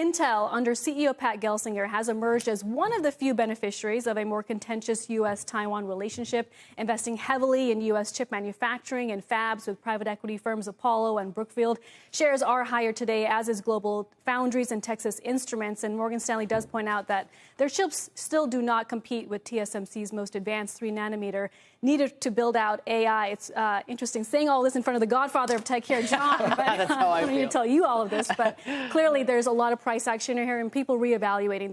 Intel, under CEO Pat Gelsinger, has emerged as one of the few beneficiaries of a more contentious U.S.-Taiwan relationship, investing heavily in U.S. chip manufacturing and fabs with private equity firms Apollo and Brookfield. Shares are higher today, as is Global Foundries and Texas Instruments. And Morgan Stanley does point out that their chips still do not compete with TSMC's most advanced 3-nanometer needed to build out AI. It's interesting saying all this in front of the godfather of tech here, John. But That's how I don't need to tell you all of this, but clearly there's a lot of price action here and people reevaluating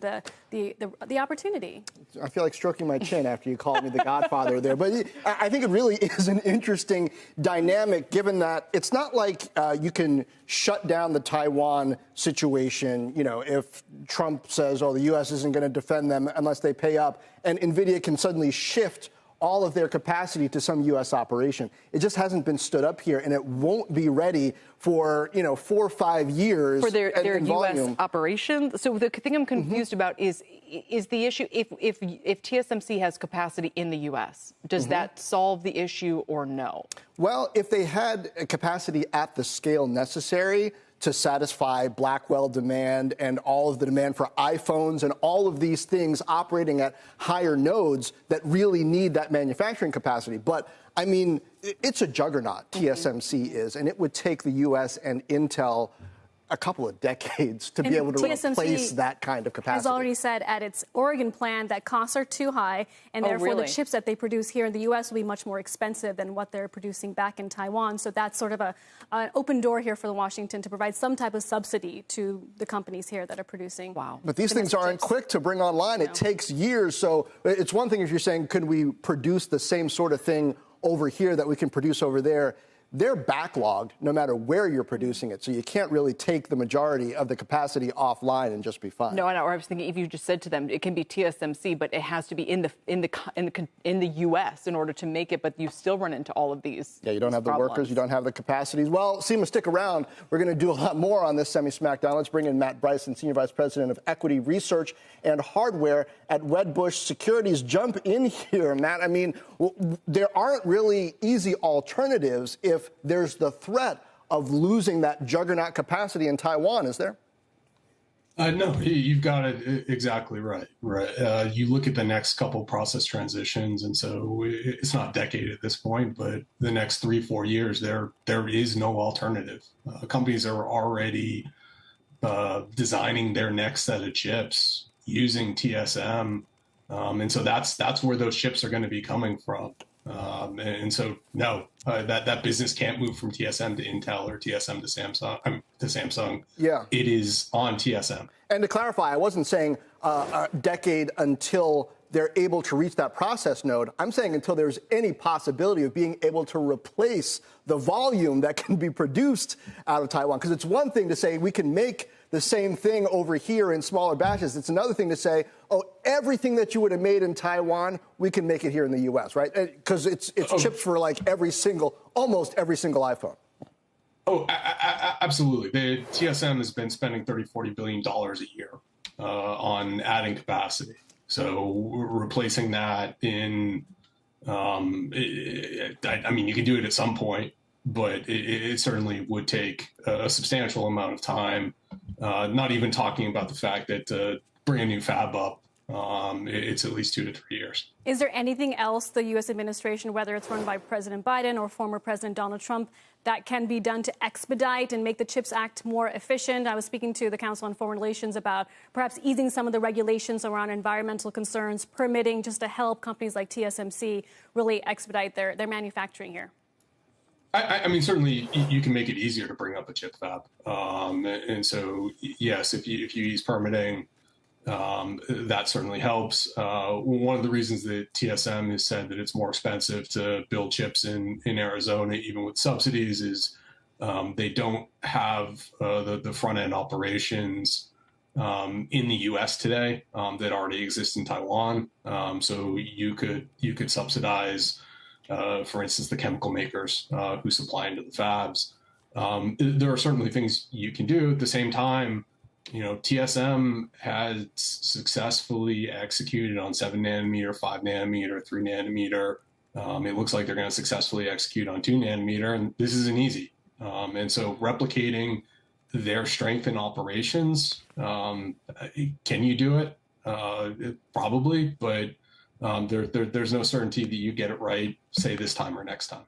the opportunity. I feel like stroking my chin after you called me the godfather there. But I think it really is an interesting dynamic, given that it's not like you can shut down the Taiwan situation, you know, if Trump says, oh, the U.S. isn't going to defend them unless they pay up, and NVIDIA can suddenly shift all of their capacity to some U.S. operation. It just hasn't been stood up here, and it won't be ready for, 4 or 5 years. For their U.S. operation? So the thing I'm confused about is the issue, if TSMC has capacity in the U.S., does that solve the issue or no? Well, if they had a capacity at the scale necessary to satisfy Blackwell demand and all of the demand for iPhones and all of these things operating at higher nodes that really need that manufacturing capacity. But, I mean, it's a juggernaut, TSMC is, and it would take the U.S. and Intel a couple of decades to be able to replace that kind of capacity. Has already said at its Oregon plant that costs are too high, and therefore the chips that they produce here in the U.S. will be much more expensive than what they're producing back in Taiwan. So that's sort of an open door here for Washington to provide some type of subsidy to the companies here that are producing. Wow. But these things aren't quick to bring online. It takes years. So it's one thing if you're saying, could we produce the same sort of thing over here that we can produce over there? They're backlogged no matter where you're producing it. So you can't really take the majority of the capacity offline and just be fine. No, I was thinking if you just said to them, it can be TSMC, but it has to be in the U.S. in order to make it. But you still run into all of these. Yeah, you don't have the workers, you don't have the capacities. Well, Seema, stick around. We're going to do a lot more on this semi-smackdown. Let's bring in Matt Bryson, Senior Vice President of Equity Research and Hardware at Wedbush Securities. Jump in here, Matt. I mean, there aren't really easy alternatives if there's the threat of losing that juggernaut capacity in Taiwan, is there? No, you've got it exactly right. You look at the next couple process transitions, and so it's not a decade at this point, but the next 3-4 years, there is no alternative. Companies are already designing their next set of chips using TSM, and so that's where those chips are going to be coming from. And so, no, that business can't move from TSM to Intel or TSM to Samsung. Yeah, it is on TSM. And to clarify, I wasn't saying a decade until they're able to reach that process node. I'm saying until there's any possibility of being able to replace the volume that can be produced out of Taiwan. Because it's one thing to say we can make the same thing over here in smaller batches. It's another thing to say, oh, everything that you would have made in Taiwan, we can make it here in the U.S., right? Because it's chips for like almost every single iPhone. Oh, absolutely. The TSM has been spending $30-40 billion a year on adding capacity. So replacing that in, I mean, you can do it at some point, but it certainly would take a substantial amount of time. Not even talking about the fact that bring a new fab up, it's at least 2 to 3 years. Is there anything else the U.S. administration, whether it's run by President Biden or former President Donald Trump, that can be done to expedite and make the CHIPS Act more efficient? I was speaking to the Council on Foreign Relations about perhaps easing some of the regulations around environmental concerns, permitting, just to help companies like TSMC really expedite their manufacturing here. I mean, certainly you can make it easier to bring up a chip fab. And so, yes, if you use permitting, that certainly helps. One of the reasons that TSM has said that it's more expensive to build chips in Arizona, even with subsidies, is they don't have the front-end operations in the U.S. today that already exist in Taiwan. So you could subsidize, for instance, the chemical makers who supply into the fabs. There are certainly things you can do. At the same time, TSM has successfully executed on 7-nanometer, 5-nanometer, 3-nanometer. It looks like they're going to successfully execute on 2-nanometer, and this isn't easy. And so replicating their strength in operations. Can you do it? Probably, but there's no certainty that you get it right, say this time or next time.